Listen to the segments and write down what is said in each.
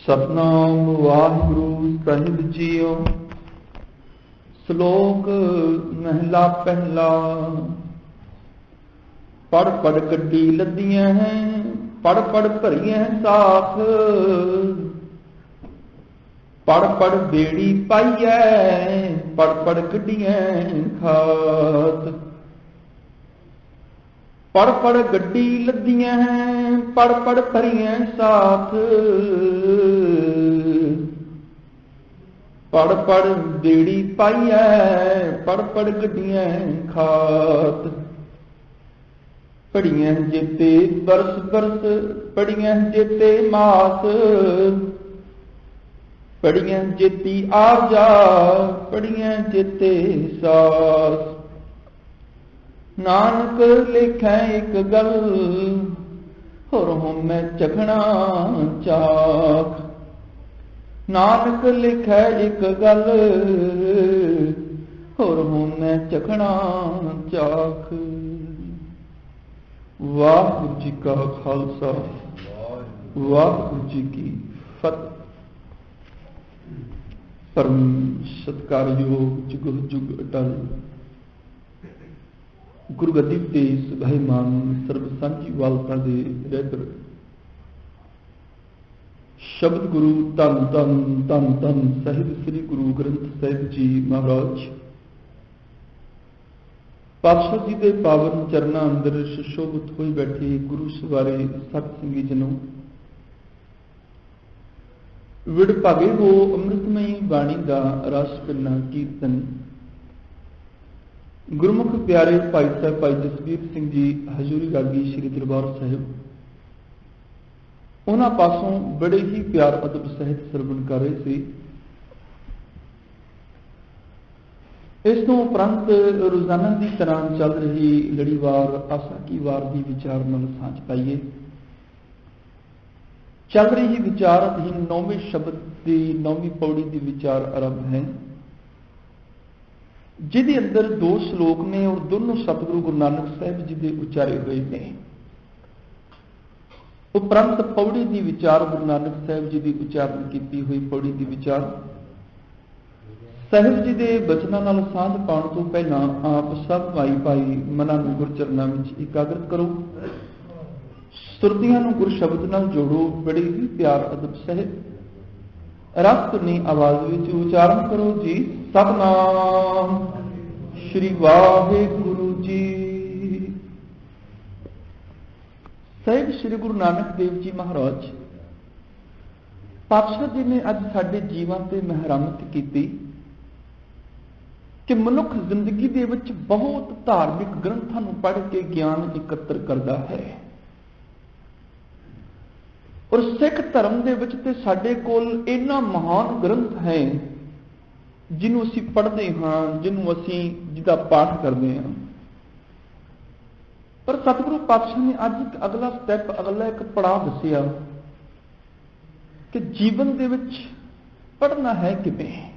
सतनाम वाहिगुरु साहिब जीओ। श्लोक महला पहला। पढ़ पढ़ गड्डी लदियां हैं, पढ़ पढ़ भरियां साथ, पढ़ पढ़ बेड़ी पाई है, पढ़ पढ़ गड्डियां खात। पढ़ पढ़ गड्डी लदियां हैं, पढ़ पढ़ भरियां साथ, पढ़ पढ़ बेड़ी पाई है, पढ़ पढ़ गड्डियां खात। पढ़ियां जेते बरस बरस, पढ़ियां जेते मास, पढ़ियां जेती आ जा, पढ़ियां जेते सास। नानक लिखै एक गल, होर मैं चखना चाख। नानक लिखै एक गल, होर मैं चखना चाख। वाहिगुरू जी का खालसा, वाहिगुरू जी की फतेह। परम सत्कारयोग जुग जुग अटल गुरगद्दी ते सुभाईमान सर्ब सांझी वालता दे रहबर शब्द गुरु धन धन धन धन साहिब श्री गुरु ग्रंथ साहिब जी महाराज पातशाह जी के पावन चरणा अंदर सुशोभित होई बैठे गुरु सवारे सत संगी जनों, विड़ भागे हो अमृतमयी बाणी का रस पिन्ना कीर्तन। गुरमुख प्यारे भाई साहब भाई जसवीर सिंह जी हजूरी रागी श्री दरबार साहिब, उन्हां पासों बड़े ही प्यार अदब सहित सरवण कर रहे थे। इस तो उपरंत रोजाना की तरह चल रही लड़ीवार आसा की वार की विचार नाल सांझ पाइए। चल रही विचार अधीन 9वें शब्द की 9वीं पौड़ी की विचार आरंभ है, जिहदे अंदर 2 श्लोक ने और दोनों सतगुरु गुरु नानक साहिब जी के उचारे हुए ने। उपरंत पौड़ी की विचार गुरु नानक साहिब जी की उचारण की हुई पौड़ी की विचार साहिब जी के बचनों नाल सांझ पाउण तो पहला आप सब भाई भाई मनां नूं गुरचरनां विच इकाग्रत करो, सुरतियां नूं गुर शब्द नाल जोड़ो, बड़े ही प्यार अदब सहित रस धुनी आवाज विच उचारण करो जी। सतनाम श्री वाहिगुरु जी। साहिब श्री गुरु नानक देव जी महाराज पातशाह जी ने अज साडे जीवां ते मेहरमत कीती कि मनुख जिंदगी दे विच बहुत धार्मिक ग्रंथां नूं पढ़ के ज्ञान इकत्र करदा है, और सिख धर्म दे विच ते साडे कोल इन्ना महान ग्रंथ है जिन्हों असीं पढ़ते हाँ, जिन्हों असीं जिहदा पाठ करते हैं। पर सतगुरु पातशाह ने अज एक अगला स्टैप, अगला एक पड़ाव दसिया कि जीवन दे विच पढ़ना है किवें।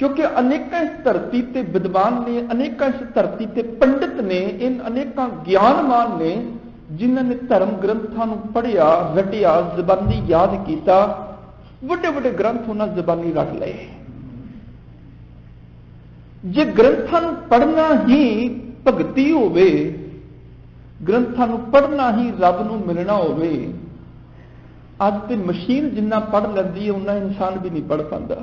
क्योंकि अनेक इस धरती ते विद्वान ने, अनेक इस धरती ते पंडित ने, इन अनेक ज्ञानवान ने जिन्होंने धर्म ग्रंथां नूं पढ़िया, रटिया, जबानी याद किया, वड्डे वड्डे ग्रंथ उन्होंने जबानी रट लए। जे ग्रंथां नूं पढ़ना ही भगती होवे, ग्रंथां नूं पढ़ना ही रब नूं मिलना होवे, अज ते मशीन जिन्ना पढ़ लैंदी है उन्ना इंसान भी नहीं पढ़ पाता।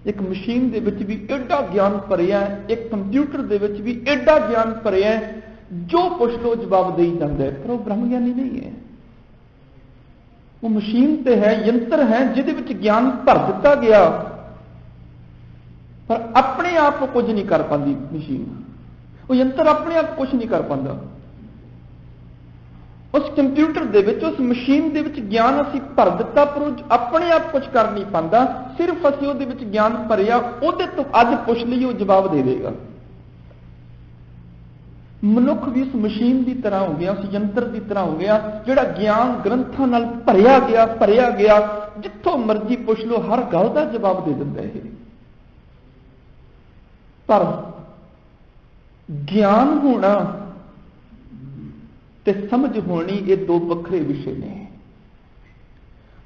एक मशीन दे विच भी एडा ज्ञान भरिया, एक कंप्यूटर दे विच भी एडा ज्ञान भरिया, जो पुछ लो जवाब दे ही जाता है, पर वो ब्रह्म ज्ञानी नहीं है। वो मशीन ते है, यंत्र है जिहदे विच ज्ञान भर दिता गया, पर अपने आप कुछ नहीं कर पाती मशीन। वो यंत्र अपने आप कुछ नहीं कर पाता। उस कंप्यूटर दे विच, उस मशीन दे विच ज्ञान असीं भर दिता, पर अपने आप कुछ कर नहीं पाता। सिर्फ असीं उहदे विच ज्ञान भरिया, उहदे तो अज पुछ लईए वो जवाब दे देगा। मनुख भी उस मशीन की तरह हो गया, उस यंत्र की तरह हो गया, जिहड़ा ज्ञान ग्रंथां नाल भरिया गया, जिथों मर्जी पुछ लो हर गल का जवाब दे दिंदा है। पर ज्ञान होना ते समझ होनी, ये दो वखरे विषय ने।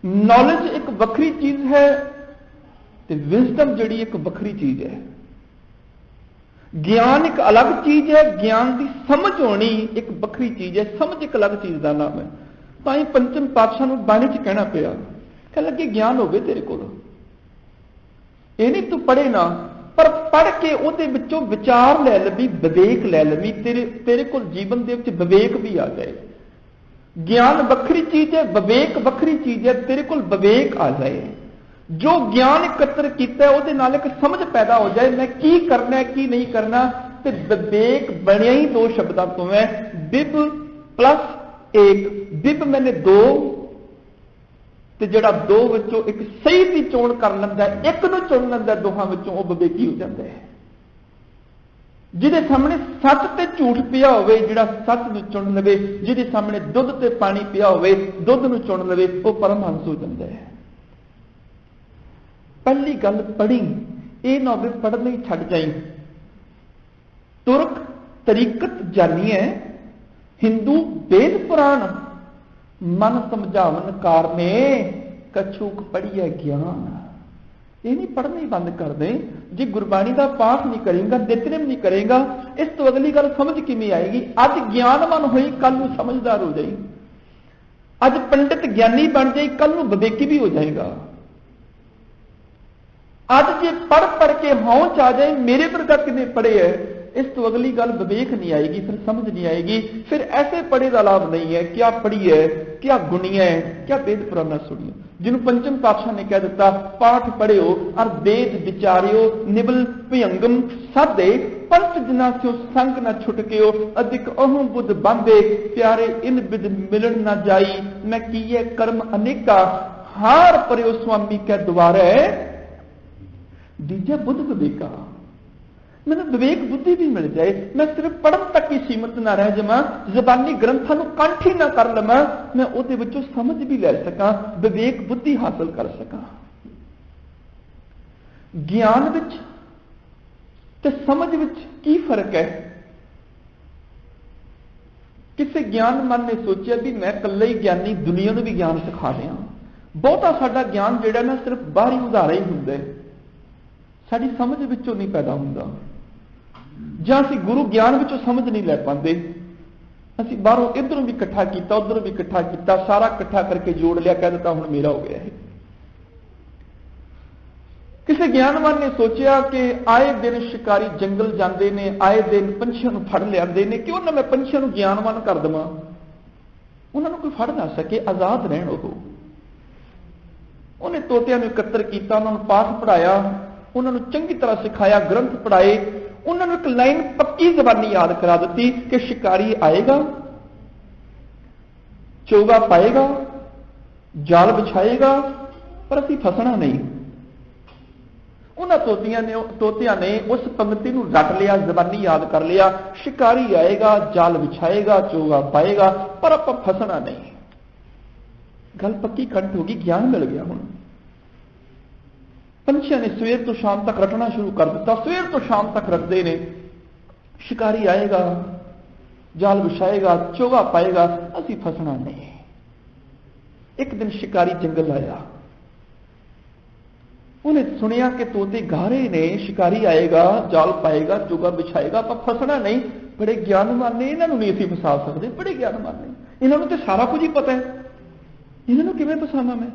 नॉलेज एक वक्री चीज है तो विजडम जिहड़ी एक वक्री चीज है। ज्ञान एक अलग चीज है, ज्ञान की समझ होनी एक वक्री चीज है, समझ एक अलग चीज का नाम है। तो ही पंचम पातशाह नूं बाणी च कहना पिया, कह लगे ज्ञान होवे तेरे कोल, ये नहीं तू पढ़े ना, पर पढ़ के उहदे विचों विचार लै लवी, विवेक लै लवी, तेरे कोल जीवन दे विच विवेक भी आ जाए। ज्ञान वक्री चीज है, विवेक वक्री चीज है, तेरे कोल विवेक आ जाए। जो ज्ञान एकत्र किया उहदे नाल एक समझ पैदा हो जाए, मैं की करना की नहीं करना। तो विवेक बनिया ही दो शब्दों तो है, विव प्लस एक। विव मैंने दो, तो जिहड़ा दो विचों एक सही की चोण कर लैंदा, एक नूं चुन लैंदा दोहां विचों, वो विवेकी हो जाता है। जिहदे सामने सच ते झूठ पिया होवे, जिहड़ा सच नूं चुन लवे, जिहदे सामने दुध ते पानी पिया होवे, दुध नूं चुन लवे, वो परमहंस हो जाता है। पहली गल पढ़ी, ये ना होवे पढ़ना ही छड्ड जाई। तुरक तरीकत जानिए, हिंदू वेद पुराण, मन समझावन कारने, कछूक पढ़िए ज्ञान। ये नहीं पढ़ना ही बंद कर दे। जे गुरबाणी का पाठ नहीं करेगा, नितनेम नहीं करेगा, इस तो अगली गल समझ किवें आएगी। अज ज्ञानवान होई, कल नूं समझदार हो जाए। अज पंडित ज्ञानी बन जाए, कल नूं विवेकी भी हो जाएगा। अज जे पढ़ पढ़ के हौच आ जाए, मेरे वर्गा किन्ने पढ़े है, इस तो अगली गल विवेक नहीं आएगी, फिर समझ नहीं आएगी। फिर ऐसे पढ़े का लाभ नहीं है। क्या पढ़ी है, क्या गुणी है, क्या वेद पुराना सुनियो। जिन्होंने पंचम पातशाह ने कह दिता, पाठ पढ़ियो और वेद विचारियो, निबल भयंगम साधे, पंच जना स्यो संग न छुटकियो, अधिक अहम बुद्ध बांधे, प्यारे इन विद मिलन न जाई, मैं कीए कर्म अनेका, हार परियो स्वामी के द्वारे, दीजा बुद्ध विवेका। मैंने विवेक बुद्धि भी मिल जाए, मैं सिर्फ पढ़न तक ही सीमित ना रह जावां, जबानी ग्रंथां नूं कंठ ही ना कर लवां, मैं उहदे विचों समझ भी ले सकां, विवेक बुद्धि हासिल कर सकां। ज्ञान विच ते समझ विच की फर्क है? किसी ज्ञानमन ने सोचा भी मैं कल्ला ही ज्ञानी दुनिया नूं भी ज्ञान सिखा रहा। बहुता साडा ज्ञान जिहड़ा ना सिर्फ बाहरी उधारा ही हुंदा है, साडी समझ विचों नहीं पैदा हुंदा। ਜਾਂ ਅਸੀਂ गुरु ज्ञान विचों समझ नहीं लै पाते। ਅਸੀਂ बाहरों इधरों भी इकट्ठा किया, उधरों भी इकट्ठा किया, सारा इकट्ठा करके जोड़ लिया, कह दिता हुण मेरा हो गया है। किसी ज्ञानवान ने सोचा कि आए दिन शिकारी जंगल जाते हैं, आए दिन पंछियों को फड़ लियाते हैं, क्यों ना मैं पंछियों को ज्ञानवान कर देवां, उन्होंने कोई फड़ ना सके, आजाद रहन। उन्हें तोतियां नूं एकत्र किया, उन्होंने पाठ पढ़ाया, उन्होंने चंगी तरह सिखाया, ग्रंथ पढ़ाए, उन्होंने एक लाइन पक्की जबानी याद करा दी कि शिकारी आएगा, चोगा पाएगा, जाल बिछाएगा, पर असीं फसना नहीं। उन्होंने तोतिया ने उस पंक्ति को रट लिया, जबानी याद कर लिया, शिकारी आएगा, जाल बिछाएगा, चोगा पाएगा, पर आप फसना नहीं। गल पक्की कंठ होगी, ज्ञान मिल गया। हुण पंछियों ने सवेर तो शाम तक रटना शुरू कर दिता, सवेर तो शाम तक रटते ने, शिकारी आएगा, जाल बिछाएगा, चोगा पाएगा, असी फसना नहीं। एक दिन शिकारी जंगल आया, उन्हें सुनिया कि तोते गा रहे ने, शिकारी आएगा, जाल पाएगा, चोगा बिछाएगा, पर फसना नहीं। बड़े ज्ञानवान ने, इन्होंने नहीं असीं फसा सकते, बड़े ज्ञानवान ने, इन्होंने तो सारा कुछ ही पता है, इन्होंने किवें फसाना मैं।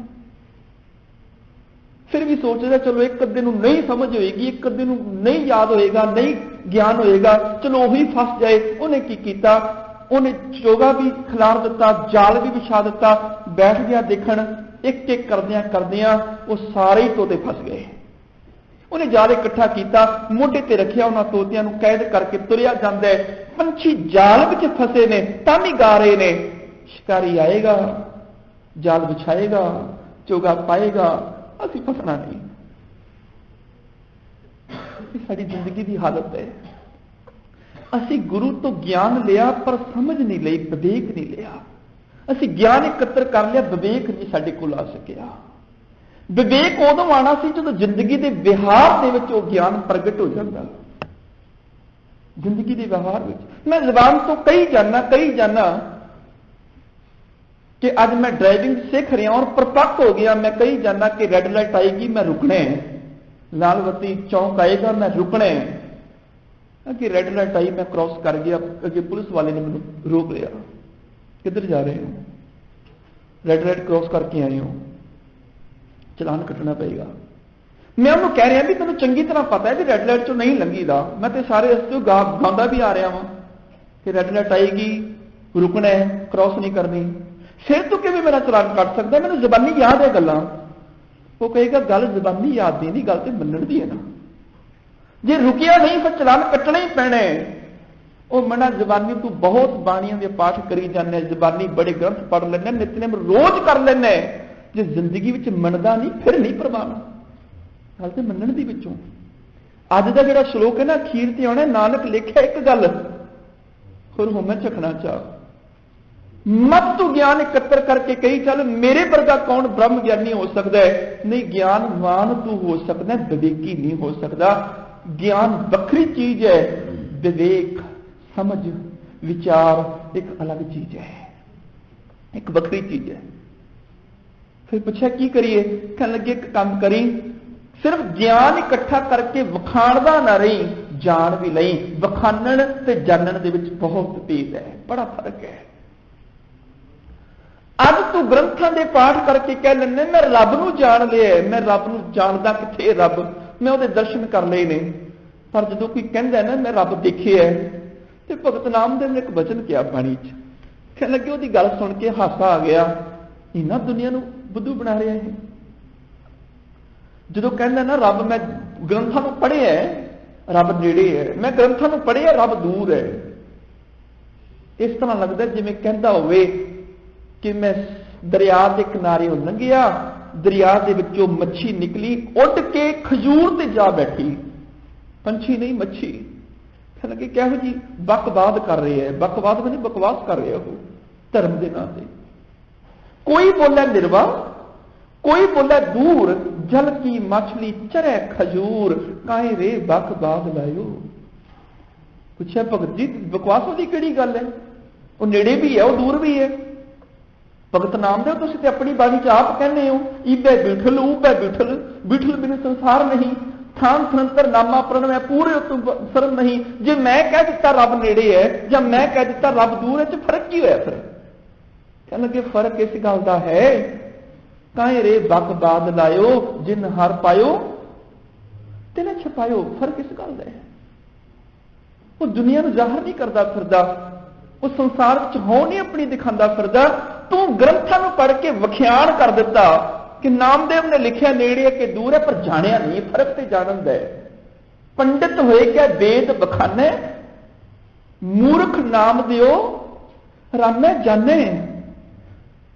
फिर भी सोचदा चलो एक अद्धे नूं नहीं समझ होएगी, एक अद्धे नूं नहीं याद होएगा, नहीं ज्ञान होएगा, चलो वही फस जाए। उन्हें की कीता, उन्हें चोगा भी खिलार दिता, जाल भी बिछा दिता, बैठ गया देखण। एक एक करदियां करदियां वो सारे ही तोते फस गए। उन्हें जाल इकट्ठा किया, मोढे ते रखिया, उन्हां तोतियां नूं कैद करके तुरिया जांदा है। पंछी जाल विच फसे ने, तां भी गा रहे ने, शिकारी आएगा, जाल बिछाएगा, चोगा पाएगा, असीं फसना नहीं। साडी जिंदगी की हालत है। असीं गुरु तो ज्ञान लिया पर समझ नहीं लई, विवेक नहीं लिया। असीं ज्ञान एकत्र कर लिया, विवेक नहीं साडे कोल आ सकिया। विवेक उदों आना सी जदों जिंदगी के व्यवहार दे विच वो ज्ञान प्रगट हो जाता। जिंदगी के व्यवहार में मैं जबान तो कही जाना कि अज मैं ड्राइविंग सीख रहा और परपक्क हो गया, मैं कही जाना कि रेड लाइट आएगी मैं रुकना है, लाल बत्ती चौंक आएगा मैं रुकना है, कि रेड लाइट आई मैं क्रॉस कर गया, अगे पुलिस वाले ने मैंने रोक लिया, किधर जा रहे हो, रेड लाइट क्रॉस करके आए हो, चलान कटना पएगा। मैं उन्होंने कह रहा भी तेन चंगी तरह पता है कि रेड लाइट चो नहीं लंघीदा, मैं तो सारे रस्ते गाँदा भी आ रहा वहां कि रेड लाइट आएगी रुकना है, क्रॉस नहीं करनी, फिर तू किवें मेरा चलान कट सकता, मैंने जबानी याद है गल्लां। वो कहेगा गल जबानी याद दी नहीं, गल तो मनण दी है ना, जे रुकिया नहीं फिर चलान कटना ही पैना है। वो मना जबानी तू बहुत बाणियां के पाठ करी जाने, जबानी बड़े ग्रंथ पढ़ लेना, नितनेम रोज कर लेना, जे जिंदगी विच मनदा नहीं फिर नहीं प्रवान, गल तो मनण दी विचों। अज का जिहड़ा श्लोक है ना अखीर ते आउणा, नानक लिखिया एक गल होर होमे झखना चाह, मत तू ज्ञान एकत्र करके कही चल मेरे वर्गा कौन ब्रह्म ज्ञानी हो सकता है, नहीं ज्ञानवान तू हो सकता है, विवेकी नहीं हो सकता। ज्ञान वक्री चीज है, विवेक समझ विचार एक अलग चीज है, एक वक्री चीज है। फिर पूछा की करिए, कहने लगे एक काम करी, सिर्फ ज्ञान इकट्ठा करके वखाणदा ना रही, जान भी लई। वखाणन ते जानन दे विच बहुत भेद है, बड़ा फर्क है। अज तू ग्रंथां दे पाठ करके कह लैने मैं रब नूं जान लिया, मैं रब नूं जानदा किथे, रब मैं उहदे दर्शन कर लए ने, पर जदों कोई कहंदा ना मैं रब देखिया है, ते भगत नामदेव ने एक वचन किया बाणी च, कहने लगे उहदी गल सुन के हासा आ गया, इन्हां दुनिया नूं बुद्धू बना रहा है। जदों कहंदा ना रब मैं ग्रंथां नूं पढ़िया है, रब नेड़े है, मैं ग्रंथां नूं पढ़िया रब दूर है, इस तरह लगदा जिवें कहंदा होवे कि मैं दरिया के किनारे लंघिया, दरिया के विचों मच्छी निकली, उड़ के खजूर ते जा बैठी, पंछी नहीं मच्छी। कहने लगे कहो जी बकवाद कर रहे हैं, बकवाद मैंने बकवास कर रहे हो धर्म के नाम से। कोई बोला निर्वा, कोई बोला दूर, जल की मछली चरे खजूर, काहे रे बकवाद लायो। पूछा भगत जी बकवास वाली केड़ी गल है, वो नेड़े भी है वो दूर भी है। भगत नामदेव तुसीं ते अपनी बाणी च आप कहने हो, ईबे बिठल ऊबे बिठल, बिठल बिन संसार नहीं, थान थनंतर नामा प्रणव पूरे शरण नहीं। जे मैं कह दिता रब नेड़े है या मैं कह दिता रब दूर है, तो फर्क की होया फिर? कहने लगे फर्क इस गल दा है, काहे रे बकवाद लायो, जिन हर पायो तिने छपायो। फर्क इस गल दा है, वो दुनिया नूं जाहिर नहीं करदा फिरदा, वो संसार च हो नहीं अपनी दिखांदा फिरदा। तू ग्रंथां नूं पढ़ के वखियाण कर दिता कि नामदेव ने लिखिया नेड़े कि दूर है, पर जानिया नहीं। फर्क ते जानन दा है। पंडित होए क्या वेद बखाने, मूर्ख नाम दियो रामे जाने।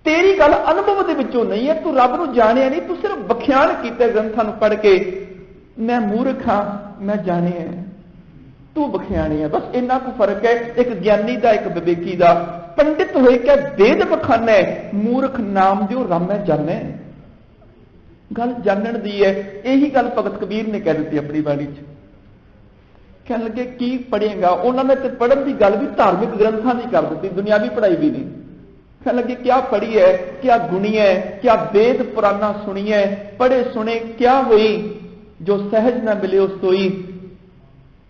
तेरी गल अनुभव दे विचों नहीं है, तू रब नूं जानिया नहीं, तू सिर्फ वखियाण कीते ग्रंथां नूं पढ़ के। मैं मूर्ख हां, मैं जानिया, तू वखियाणी है, बस इन्ना को फर्क है एक ज्ञानी का एक विवेकी का। पंडित होए क्या वेद बखाने, मूर्ख नाम दियो रामे जाने। गल जानन दी है। यही गल भगत कबीर ने कह दी अपनी बाणी च। कहने लगे की पढ़ेगा, उन्होंने तो पढ़न की गल भी धार्मिक ग्रंथों की कर दी, दुनियावी पढ़ाई भी नहीं। कहने लगे क्या पढ़ी है, क्या गुणी है, क्या वेद पुराना सुनी है, पढ़े सुने क्या हुई, जो सहज न मिले उस सोई।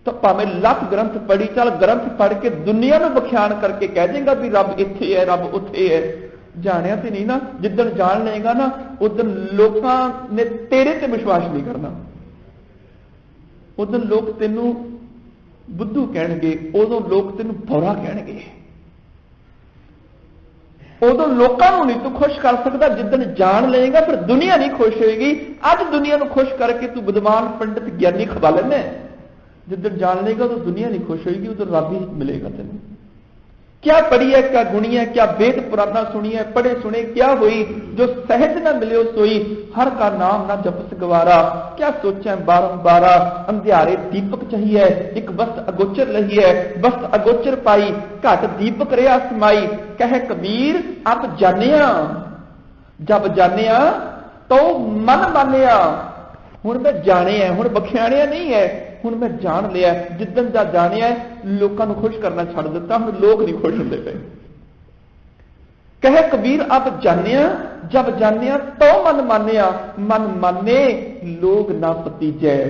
तो भावें लख ग्रंथ पढ़ी चल, ग्रंथ पढ़ के दुनिया में बख्यान करके कह देगा भी रब इत्थे है रब उत्थे है, जानिया तो नहीं ना। जिदन जान लेगा ना उदन लोगों ने तेरे ते विश्वास नहीं करना, उदन लोग तेनू बुद्धू कहणगे, उदों लोग तेनू भौरा कहणगे, उदों लोगों को नहीं तू खुश कर सकता। जिदन जान लेगा फिर दुनिया नहीं खुश होएगी। अज दुनिया को खुश करके तू विद्वान पंडित ज्ञानी खवा लेना, जिधर जान लेगा तो दुनिया नहीं खुश होगी, उधर रब ही मिलेगा तेन। क्या पढ़ी है, क्या गुणी है, क्या वेद पुराना सुनी है, पढ़े सुने क्या हुई, जो सहज न मिले सोई, हर का नाम ना जपस गवारा। क्या सोचे बारंबारा, अंधियारे दीपक चाहिए, एक वस्त अगोचर लही है, वस्त अगोचर पाई, घट दीपक रहा समाई। कह कबीर अब जानिया, जब जानिया तो मन मानिया। हुण मैं जाने है, हुण बख्याणिया नहीं है, हुण मैं जान लिया। जिदन दा जानिया लोगों को खुश करना छड़ दिता, हुण लोग नहीं खुश होंदे पे। कहे कबीर अब जानिया, जब जानिया तो मन मानिया, मन माने लोग ना भतीजै,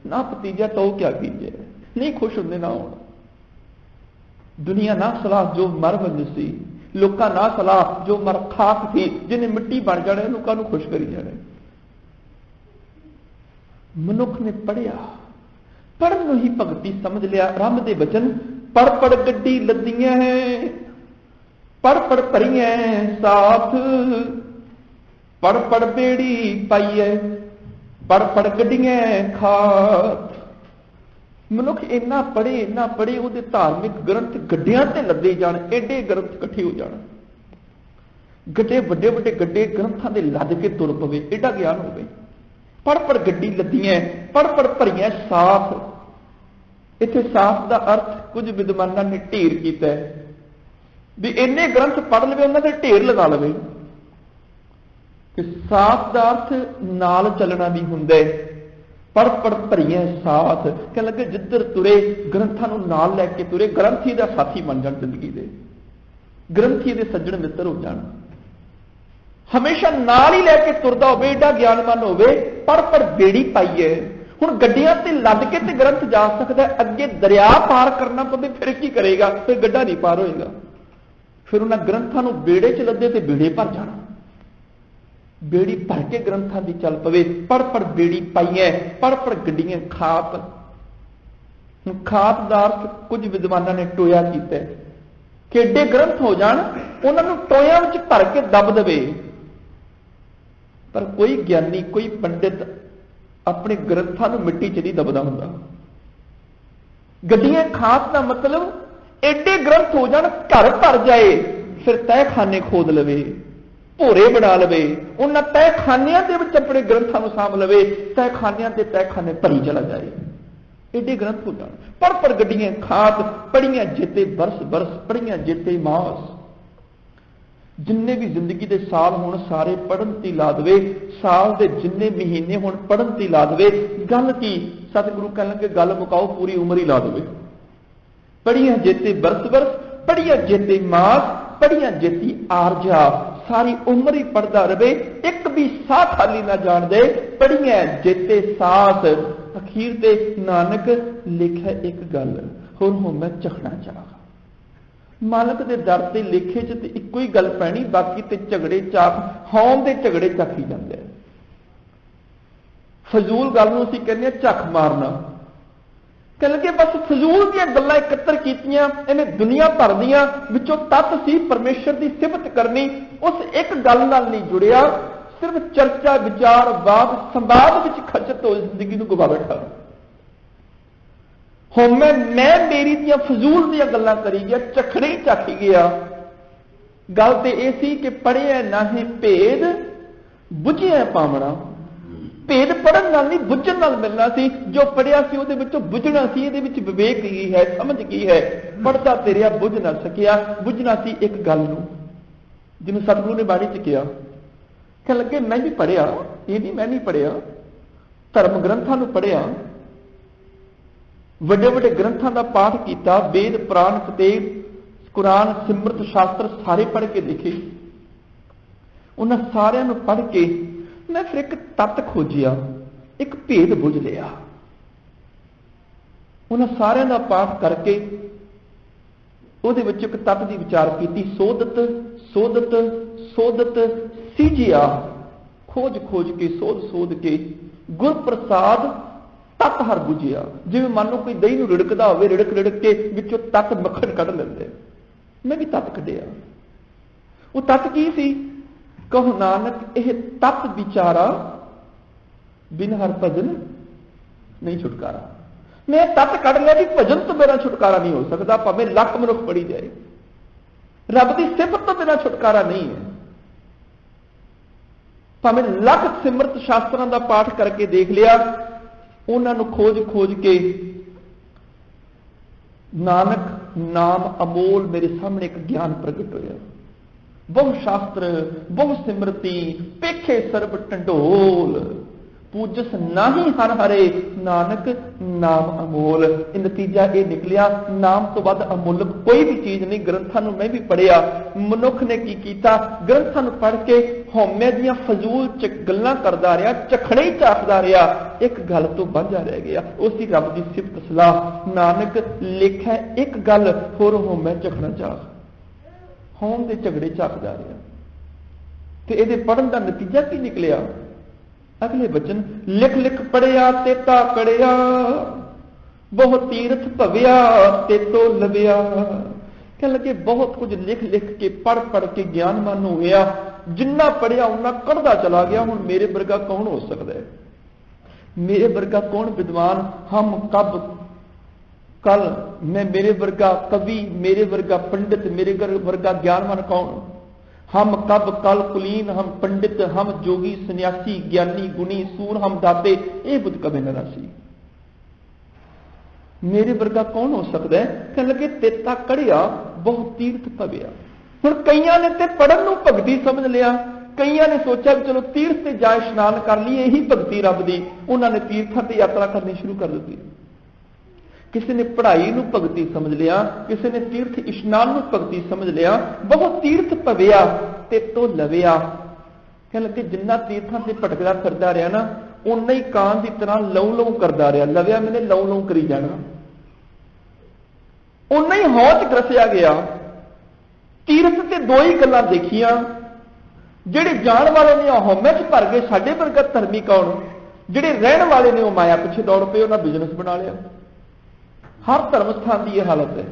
ना भतीजा तो क्या कीजे, नहीं खुश होंगे ना होना। दुनिया ना सलाह जो मर बंद सी, लोग ना सलाह जो मर खाक थी, जिन्हें मिट्टी बन जाने लोगों को खुश करी जाने। मनुख ने पढ़िया, पढ़न ही भगती समझ लिया। रब दे वचन पढ़ पढ़ गड्डी लदियां है, पढ़ पढ़ भरियां साथ, पढ़ पढ़ बेड़ी पाई है, पढ़ पढ़ गड्डियां खात। मनुख इन्ना पढ़े ਉਹਦੇ धार्मिक ग्रंथ गड्डियां ते लदे जाण, एडे ग्रंथ इकट्ठे हो जाण, गड्डे वड्डे वड्डे गड्डे ग्रंथां दे लद के तुर पवे, एडा ज्ञान होवे। पढ़ पढ़ गड्डी लदियां, पढ़ पढ़ भरियां साफ। इत्थे साफ दा अर्थ कुछ विद्वानां ने ढेर कीता है भी इन्ने ग्रंथ पढ़ लवे उन्हां दे ढेर लगा लवे। कि साफ दा अर्थ नाल चलना भी हुंदा है। पढ़ पढ़ भरियां साथ कह लगे जिधर तुरे ग्रंथां नूं नाल लैके तुरे, ग्रंथी दा साथी बन जाण जिंदगी दे, ग्रंथी दे सज्जण मित्र हो जाण, हमेशा नाल ही लैके तुरदा होवे, एडा ज्ञानवान होवे। पढ़ पढ़ बेड़ी पाई है। हुण गड्डियां ते लद के ते ग्रंथ जा सकदा है, अगे दरिया पार करना पवे फिर की करेगा, फिर गड्ढा नहीं पार होएगा। फिर उन्हां ग्रंथां नूं बेड़े च लदे ते बेड़े भर जाण, बेड़ी भर के ग्रंथां दी चल पवे। पढ़ पढ़ बेड़ी पाई है, पढ़ पढ़ गड्डियां खाप। खाप दा अर्थ कुछ विद्वानां ने टोया कीता है कि एडे ग्रंथ हो जाण उन्हां नूं टोयां विच भर के दब देवे। पर कोई ज्ञानी कोई पंडित अपने ग्रंथां नूं मिट्टी च नहीं दबदा हुंदा। गड्डियां खास का मतलब एडे ग्रंथ हो जाण घर भर जाए, फिर तहखाने खोद लवे, भोरे बना लवे, उन्हां तहखानियां दे विच अपने ग्रंथां नूं साम लवे, तहखानियां ते तहखाने भरी चला जाए, एडे ग्रंथ हो जाण। पढ़ पढ़ गड्डियां खात, पढ़ियां जेते बरस बरस, पढ़ियां जेते मास। जिन्ने भी जिंदगी के साल होण सारे पढ़न ती ला दवे, साल के जिन्ने महीने होण पढ़न ती ला दवे। गल की सतगुरु कह लगे गल मुकाओ, पूरी उम्र ही ला दवे। पढ़ियां जेते बरस बरस, पढ़ियां जेते मास, पढ़ियां जेती आरजा, सारी उम्र ही पढ़ता रहे, एक भी साह खाली ना जान दे। पढ़ियां जेते साथ, अखीर ते नानक लिखा एक गल, हुण हो मैं चखना चाह। मालक के दर से लेखे च इको ही गल पैनी, बाकी ते झगड़े चाक हौम के झगड़े चखी जाते हैं। फजूल गल नूं असीं कहने झक मारना, कह लगे बस फजूल दी गल्लां एकत्र कीतियां, इन्हें दुनिया भर दियां विचों तत्त सी परमेश्वर की सिफत करनी, उस एक गल नाल नहीं जुड़िया, सिर्फ चर्चा विचार वाद संवाद विच खचत हो जिंदगी नूं गवा बैठा। हुण मैं मेरी दियां फजूल दियां गल्लां करी गया, चखड़े ही चखी गया। गल तो यह सी कि पढ़िया नाहे भेद, बुझिया पावना। भेद पढ़न नाल नहीं बुझण नाल मिलना सी, जो पढ़िया सी उहदे विचों बुझना सी, इहदे विच विवेक की है, समझ की है। पढ़दा तेरिया बुझ ना सकिया, बुझना सी एक गल नूं, जिन्होंने सतगुरु ने बाणी च किया। कह लगे मैं भी पढ़िया, ये नहीं मैं नहीं पढ़िया, धर्म ग्रंथां नूं पढ़िया, वड्डे वड्डे ग्रंथां दा पाठ किया, वेद पुराण कतेब कुरान सिमरत शास्त्र सारे पढ़ के देखे। उन्हां सारिਆਂ ਨੂੰ पढ़ के मैं फिर एक तत्त खोजिया, एक भेद बुझ लिया। उन्हां सारिਆਂ ਦਾ पाठ करके ਉਹਦੇ ਵਿੱਚ ਇੱਕ ਤੱਤ ਦੀ ਵਿਚਾਰ ਕੀਤੀ। ਸੋਧਤ ਸੋਧਤ ਸੋਧਤ ਸੀਜਿਆ, खोज खोज के सोध सोध के गुर प्रसाद तत्त हर बुझिया। जिवें मान लो कोई दही नूं रिड़कदा होवे, रिड़क रिड़क के विचों तत्त मक्खन कढ लैंदे, मैं भी तत्त कढिया। वो तत्त की सी? कहो नानक यह तत्त विचारा, बिन हर भजन नहीं छुटकारा। मैं तत्त कढ लिया कि भजन तो बिना छुटकारा नहीं हो सकता, भावें लख मनुख पढ़ी जाए, रब की सिफत तो बिना छुटकारा नहीं है। भावें लख सिमरत शास्त्रां दा पाठ करके देख लिया, उन्होंने खोज खोज के नानक नाम अमोल मेरे सामने एक ज्ञान प्रगट होया। बहु शास्त्र बहु सिमरती पेखे सर्ब टंडोल, पूजस नाही हर हरे नानक नाम अमोल। नतीजा ये निकलिया नाम तो वध अमुल कोई भी चीज नहीं। ग्रंथां नूं मैं भी पढ़िया, मनुख ने की कीता, ग्रंथां नूं पढ़ के हौमे दियां फजूल गल्लां करदा रहा, चखड़े ही झाकदा रहा, एक गल तो वांझा रह गया। उसी रब की सिफत सलाह नानक लिखा एक गल होर हौमे चखना चाह, हौम दे झगड़े झाकदा रहा। ते इहदे पढ़न का नतीजा की निकलिया? अगले वचन लिख लिख पढ़िया तेता कड़िया, बहुत तीर्थ भविया ते तो लविया। कह लगे बहुत कुछ लिख लिख के पढ़ पढ़ के ज्ञानवान हो गया, जिन्ना पढ़िया उन्ना कढ़दा चला गया। हुण मेरे वर्गा कौन हो सकता है? मेरे वर्गा कौन विद्वान? हम कब कल मैं मेरे वर्गा कवि, मेरे वर्गा पंडित, मेरे वर्गा ज्ञानवान कौन? हम कब कल कुलीन, हम पंडित, हम जोगी सन्यासी, ज्ञानी गुणी सूर, हम दाते, ये बुद्ध कभी न राशि। मेरे वर्गा कौन हो सकता है? कह लगे तेता कड़िया बहुत तीर्थ भविया। हुण कईयां ने ते पढ़न नूं भगती समझ लिया, कईयां ने सोचा भी चलो तीर्थ से जाए स्नान कर लीए, यही भगती रब दी। उन्होंने तीर्थां ते यात्रा करनी शुरू कर दी। किसी ने पढ़ाई नूं भगती समझ लिया, किसी ने तीर्थ इशनान नूं भगती समझ लिया। बहुत तीर्थ भविया ते तो लविया। कह लगे जिन्ना तीर्थां से भटकदा फिरदा रहा ना, उन्ना ही कान की तरह लऊ लऊ करदा रहा। लविया मैंने लऊ लऊ करी जाना, उन्ना ही हौच ग्रसिया गया। तीर्थ से दो ही गल्लां देखियां, जिहड़े जाण वाले ने हौमे च भर गए, साडे वर्गा धर्मी कौन? जिहड़े रहण वाले ने माया पिछे दौड़ पे, उन्हां बिजनेस बना लिया। हर धर्म स्थान की यह हालत है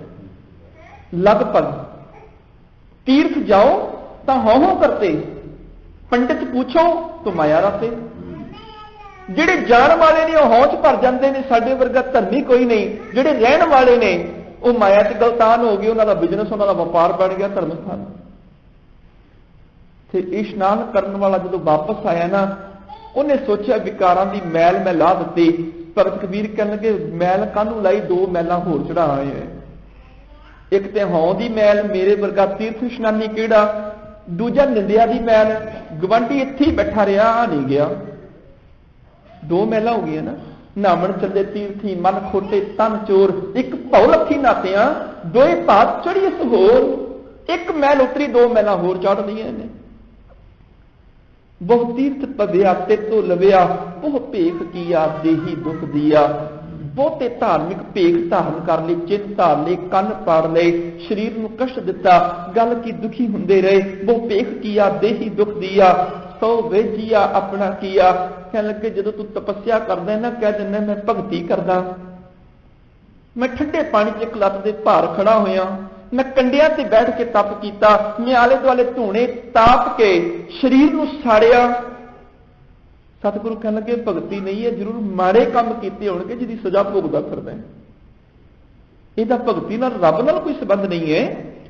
लगभग। तीर्थ जाओ तो हो करते, पंडित पूछो तो माया रखते। जिहड़े जान वाले ने हौच भर जाते हैं, साडे वर्गा धर्मी कोई नहीं। जिहड़े रहन वाले ने वो माया च गलतान हो गए, उन्होंने बिजनेस, उन्होंने व्यापार बन गया धर्म स्थान। फिर इशनान करने वाला जो वापस आया ना, उन्हें सोचा विकारां की मैल मैं ला दी। पर कबीर कहने लगे मैल कानू लाई, दो मैल होर चढ़ा आए हैं। एक तो हौं की मैल, मेरे वर्गा तीर्थ इशनानी किहड़ा, दूजा निंदिया की मैल, गवांढी इत्थे ही बैठा रहा नहीं गया। दो मैला हो गई ना। नामण चले तीर्थी मन खोटे तन चोर, एक भौ लखी नातियां दोए भात चढ़ी होर। एक मैल उतरी, दो मैला होर चढ़ लिया ने। बहु तीर्थ पविया ते तो लविया, बहु भेख किया देही दुख दिया। बहुते धार्मिक भेख धारण कर ली, चिन्ह धार ले, कन पाड़ ले, शरीर नूं कष्ट दिता, गल की दुखी हुंदे रहे। बहु भेख किया देही दुख दिया, सौ वेजिया अपना किया। कह लगे जदों तू तपस्या करदा ना, कह दिंदा मैं भगती करदा, मैं ठंडे पानी च एक लत्त दे भार खड़ा होया, मैं कंडियां ते बैठ के तप किया, मैं आले दुआले धूने ताप के शरीर नूं साड़िया। सतगुरु कह लगे भगती नहीं है, जरूर माड़े काम कीते होणगे जिहदी सजा भोगदा फिरदा है। इहदा भगती नाल रब नाल कोई संबंध नहीं है।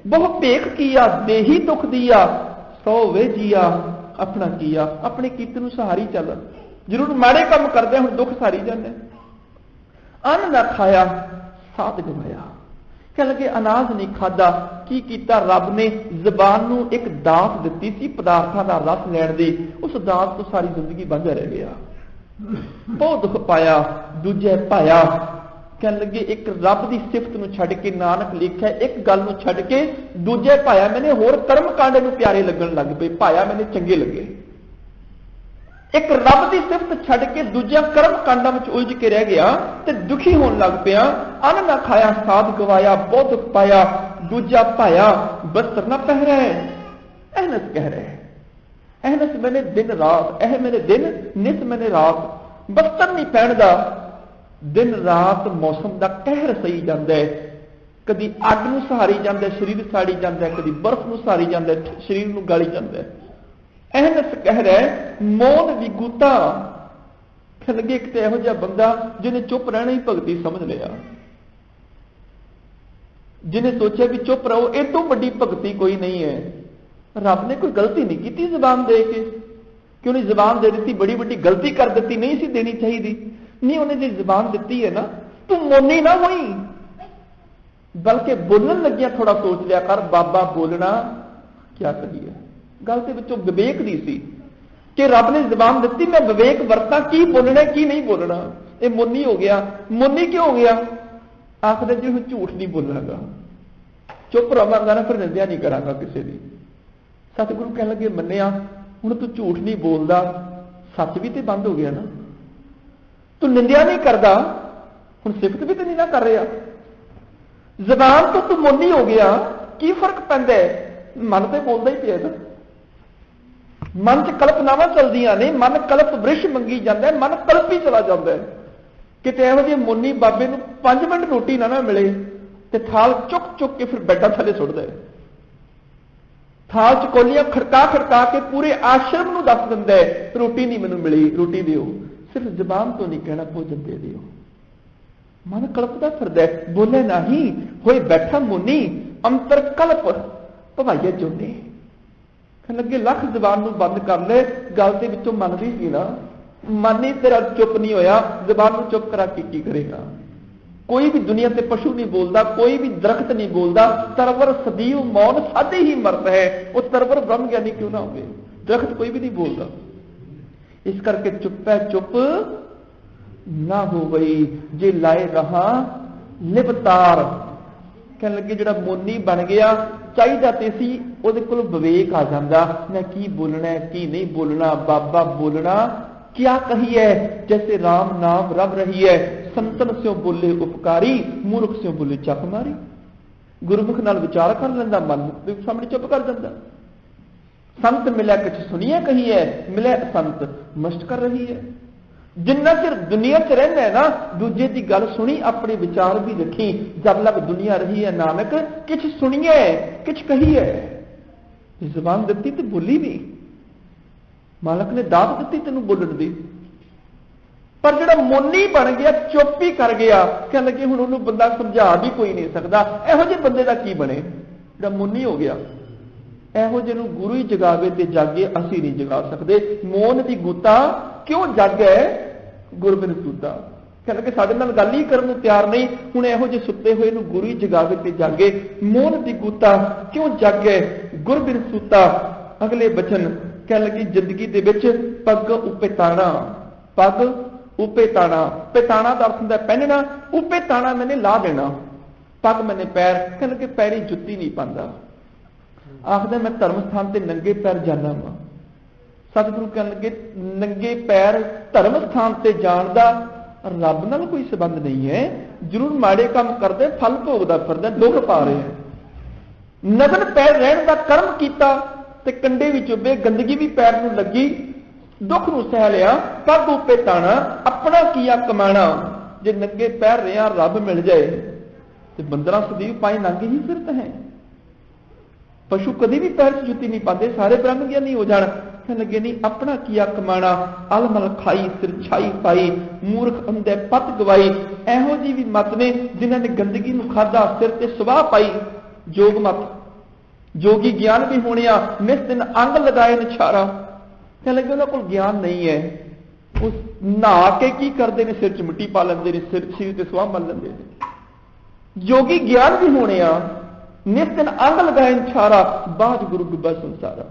बहु भेख किया देही दुख दिया, सौ वेजिया अपना किया। अपने कीते नूं सहारी चल, जरूर माड़े काम करदे हुण दुख सारी जाने। अन्न ना खाया साध गवाया। कह लगे अनाज नहीं खादा, की कीता रब ने जबान नूं एक दात दित्ती सी पदार्थां दा रस लैण दी, उस दात तो सारी जिंदगी वांझा रह गया। बहुत दुख पाया दूजे पाया। कह लगे एक रब की सिफत नूं छड्ड के, नानक लिखिआ एक गल नूं छड्ड के दूजे पाया मैंने होर कर्म कांडे नूं प्यारे लगन लग पे, पाया मैंने चंगे लगे। एक रब की सिफत छड्ड के दूजे कर्म कांडां विच उलझ के रह गया ते दुखी होण लग पिया। अन्न ना खाया साध गवाया, बहुत दुख पाया दूजा पाया, बस्तर ना पहरे अहनस कह रहे। अहनस मैंने दिन रात, एह मैंने दिन नित मैंने रात। बस्तर नहीं पहनदा, दिन रात मौसम का कहर सही जाता है। कदी अग नूं सहारी जाता है, शरीर साड़ी जाता है, कदी बर्फ नूं सहारी जाता है, शरीर नूं गाली जाता है। अहनस कह रहा है मौन विगूता। कह लगे एक तो यहो जिहा बंदा जिन्हें चुप रहना ही भगती समझ लिया, जिन्हें सोचा भी चुप रहो, ये तो बड़ी भगती कोई नहीं है। रब ने कोई गलती नहीं की जबान दे के, कि उन्हें जबान दे दी बड़ी बड़ी गलती कर दी, नहीं सी देनी चाहिए। नहीं, उन्हें जो जबान दी है ना, तू मौनी ना होई, बल्कि बोलन लगिया थोड़ा सोच लिया कर, बाबा बोलना क्या करिए। गल के विचों विवेक दी सी कि रब ने जबान दी, मैं विवेक वरता की बोलना की नहीं बोलना। ये मुन्नी हो गया। मुन्नी क्यों हो गया? आखिर जी मैं झूठ नहीं बोलांगा, चुप रहांगा ना, फिर निंदा नहीं करांगा किसी की। सतगुरु कह लगे मन्निया, हुण तू झूठ नहीं बोलता, सच भी तो बंद हो गया ना, तू निंदा नहीं करता, हुण सिफत भी तो नहीं ना कर रहा, जबान तो तू मुन्नी हो गया, की फर्क पैंदा है? मन तो बोलता ही पिया, मन च कल्पनावां चलदियां ने, मन कल्प वृक्ष मंगी जाता है, मन कल्प ही चला जाता है। किते इहो जिहे मुन्नी बाबे नूं 5 मिनट रोटी ना मिले तो थाल चुक चुक के फिर बैठा थले सुटदा है, थाल च कोलियां खड़का खड़का के पूरे आश्रम नूं दस दिंदा है, रोटी नहीं मैनूं मिली, रोटी दिओ। सिर्फ जबान तो नहीं कहना भोजन दे दिओ। मन कल्पदा फिरदा है, बोले नहीं होए बैठा मुन्नी, अंतर कल्प भवाइया जोने। कहने लगे लख जबान नूं बंद कर ले, गल दे विचों मन भी सी ना, मन ही तेरा चुप नहीं होया, जबान नूं चुप करा के की करेगा? कोई भी दुनिया से पशु नहीं बोलता, कोई भी दरख्त नहीं बोलता, तरवर सदैव मौन साधे ही मरता है। वो तरवर ब्रह्म ज्ञानी क्यों ना हो, दरख्त कोई भी नहीं बोलता। इस करके चुप है, चुप ना हो गई जे लाए रहा लिबतार। कहने लगे जिहड़ा मोनी बन गया, चाहिदा ते सी ਉਹਦੇ ਕੋਲ विवेक आ जाता, मैं की बोलना की नहीं बोलना, बाबा बोलना क्या कही है, जैसे राम नाम रब रही है, संतन स्यों बोले उपकारी, मूर्ख स्यों बोले चप मारी। गुरमुख नाल विचार कर लेंदा, मन के सामने चुप कर जाता। संत मिले कुछ सुनिए कही है, मिले संत मस्त कर रही है। जिन्ना चिर दुनिया च रहना है ना, दूजे की गल सुनी, अपने विचार भी रखी, जब लग दुनिया रही है नानक किछ सुनिए किछ कही है। जबान दी तो बोली भी, मालक ने दात दी तेन बोलण दी, पर जो मोनी बन गया चुप ही कर गया। कह लगे हुण उन्होंने बंदा समझा भी कोई नहीं सकता, इहो जिहे बंदे का की बने जो मोनी हो गया। इहो जिहे नूं गुरु ही जगावे ते जागे, असीं नहीं जगा सकते। मौन की गुता क्यों जागे गुरबिन सूता। कह लगे साडे नाल गल ही करन नूं तैयार नहीं, हुण इहो जिहे सुत्ते होए नूं गुरु ही जगावे ते जागे। मौन की गुता क्यों जागे गुरबिन सूता। अगले बचन कह लगी जिंदगी दे विच पग उपे ताना, पग उपे ताना, पेताना का अर्थ होंदा पहनना, उपे ताना मैंने ला देना, पग मैंने पैर। कह लगे पैरी जुत्ती नहीं पांदा, आखदा मैं धर्म स्थान ते नंगे पैर जाना वा। सतगुरु कह लगे नंगे पैर धर्म स्थान ते जाण दा रब नाल कोई संबंध नहीं है, जरूर माड़े काम करदे, फल भोगदा फिरदा, दुख पा रहे हैं। नगन पैर रहन का कर्म कीता ते कंडे भी चुभे, गंदगी भी पैर नूं लगी, दुख नूं सह लिया। पग उपे ताना अपना किया कमाना, जे नंगे पैर रहा रब मिल जाए तो बंदरा सदैव पाए नंगे ही फिरते हैं। पशु कभी भी पैर से जुत्ती नहीं पाते, सारे ब्रह्म ज्ञानी हो जाण। कहने लगे नहीं अपना किया कमाना, अलमल खाई सिर छाई पाई, मूर्ख अंधे पत गवाई। इहो जी भी मत ने जिन्हों ने गंदगी नूं खाधा, सिर ते सुवाह पाई। जोग मत, जोगी ज्ञान भी होने, निस दिन अंग लगाए निछारा। कहने लगे उन्होंने कोल ज्ञान नहीं है, उस नहा के की करते हैं, सिर च मिट्टी पा लेंगे ने, सिर से सुवाह मल लेंगे ने। जोगी ज्ञान भी होने, निस दिन अंग लगाए निछारा, बाज गुरु गुब्बा संसारा।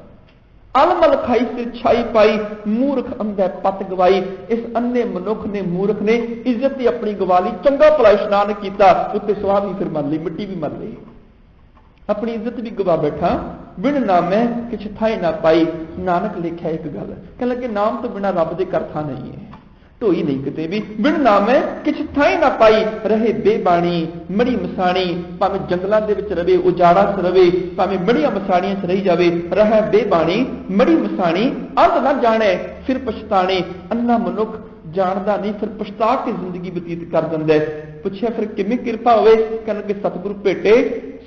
अलमल खाई सिर छाई पाई, मूर्ख अंधे पत गवाई। इस अन्ने मनुख ने, मूर्ख ने इज्जत ही अपनी गवा ली, चंगा भला इशनान किया, उत्ते सुवाह भी फिर मल ली, मिट्टी भी मल ली, अपनी इज्जत भी गवा बैठा। बिन नामै किछ थाई ना पाई, नानक लिखा एक गल। कह लगे नाम तो बिना रब दे करथा नहीं है, ढोई नहीं किते भी। बिन नामै किछ थाई ना पाई, रहे बेबाणी मड़ी मसाणी। भावें जंगलों के विच रवे, उजाड़ा च रवे, भावें मड़ियां मसाणियां च रही जावे, रहे बेबाणी मड़ी मसाणी। अंत ना जाने फिर पछताने, अन्ना मनुख जानदा नहीं, फिर पछता के जिंदगी बतीत कर दिंदा है। पुछया फिर किवें किरपा होवे? कहण लगे सतगुरु भेटे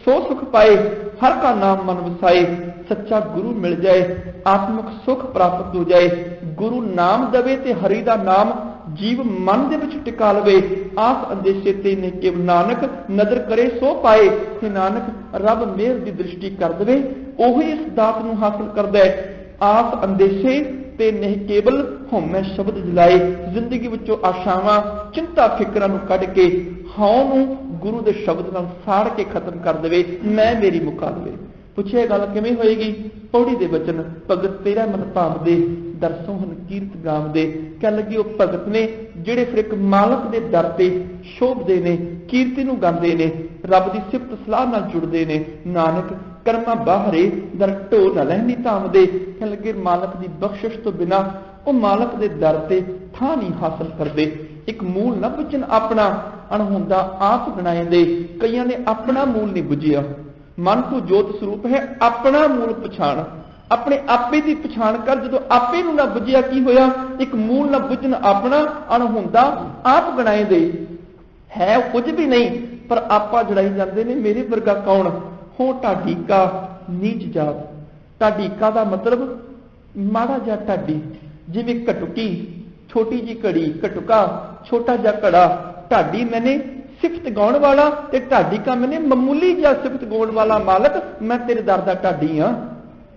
सो सुख पाए, हर का नाम मन वसाए। सच्चा गुरु मिल जाए, आत्मक सुख प्राप्त हो जाए। गुरु नाम दवे ते हरि दा नाम जीव मन दे विच टिका लवे। आस अंदेशे ते ने केवल नानक नजर करे सो पाए। हे नानक रब मेहर दी दृष्टि कर देवे, ओही इस दात नूं हासिल करदा है। आस अंदेशे ते नहीं केवल होमै शब्द जलाए। जिंदगी विचों आशावां चिंता फिकरां नूं कढ के हां नूं गुरु दे शब्द नाल साड़ के खत्म कर देवे, मैं मेरी मुका लवे। पुछे गल किवें होएगी? पौड़ी दे वचन भगत तेरा मन भावदे, दरसों हन कीरत गावदे। कह लगे वो भगत ने जिहड़े फिर एक मालक के दर ते शोभदे ने, कीर्ति नूं गांदे ने, रब की सिफत सलाह नाल जुड़दे ने। नानक कर्मा बाहरे दर ढो न लहनी धामदे। कह लगे मालक की बख्शिश तो बिना वो मालक के दर ते थां नहीं हासिल करते। एक मूल न बुझन अपना, अणहुंदा आप गणाएंदे। कईयां ने अपना मूल नहीं बुझिया। मन तो जोत स्वरूप है, अपना मूल पछाण, अपने आपे की पछाण कर। जो आपे नूं ना बुझिया की होया, एक मूल न बुझन अपना, अणहुंदा आप गणाएंदे। है कुछ भी नहीं पर आपा जड़ाई जाते ने। मेरे वर्गा कौन हो ढाडीका नीच जात। ढाडीका का मतलब माड़ा जा ढाडी, जिवें घटुकी छोटी जी घड़ी, घटुका छोटा जा घड़ा। ढाडी मैंने सिफत गाउण वाला ते ढाडीका मैंने मामूली जा सिफत गाउण वाला। मालक मैं तेरे दर दा ढाडी हाँ।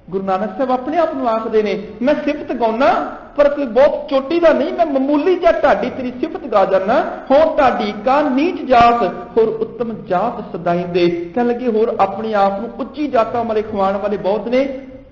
गुरु नानक साहब अपने आप को आखते ने मैं सिफत गाउना पर कोई बहुत चोटी का नहीं, मैं मामूली जा ढाडी तेरी सिफत गा जाना। हो ढाडी का नीच जात होर उत्तम जात सदाइंदे। कह लगे होर अपने आप को उच्ची जातां वाले खवाण वाले बहुत ने,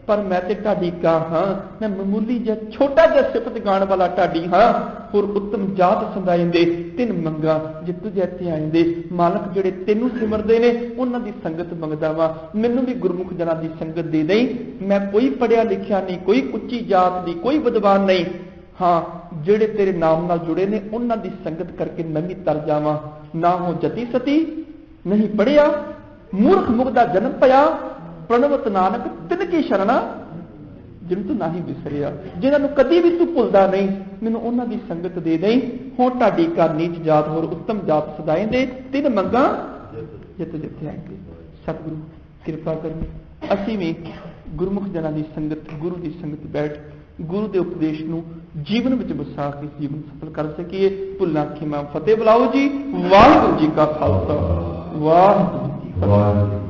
पर मैं ते ढाडी का हाँ। मैं मामूली जा छोटा जा सिफत गाण वाला ढाडी हाँ। होर उत्तम जात सदाइंदे तिन मंगा जे तुझे इत्थे आइंदे। मालक जिहड़े तैनूं सिमरदे ने उन्हां दी संगत मंगदा वा। मैनूं भी गुरमुख जनां दी संगत दे देई। मैं कोई पढ़िया लिखिया नहीं, कोई उच्ची जात दी, कोई विद्वान नहीं। हाँ जिहड़े तेरे नाम नाल जुड़े ने उन्हां दी संगत करके मैं भी तर जावां। ना हो जती सती नहीं पढ़िया, मूर्ख मुगदा जन्म पया। प्रणवत नानक तिन की शरणा जिन तू ना ही विसरिया। जिन्होंने कदी भी तू भुलदा नहीं, मैनू उन्हां दी संगत दे दई। हो ढाडी का नीच जात होर उत्तम जात सदाए दे। तिन मंगा जित जिथे आएंगे। सतगुरु किरपा करनी असीं भी गुरमुख जनां दी संगत, गुरु दी संगत बैठ गुरु के उपदेश नूं जीवन विच वसा के जीवन सफल कर सकीए। भुल्लां खिमा फतेह बुलाओ जी। वाहिगुरू जी का खालसा, वाहिगुरू जी की फतेह।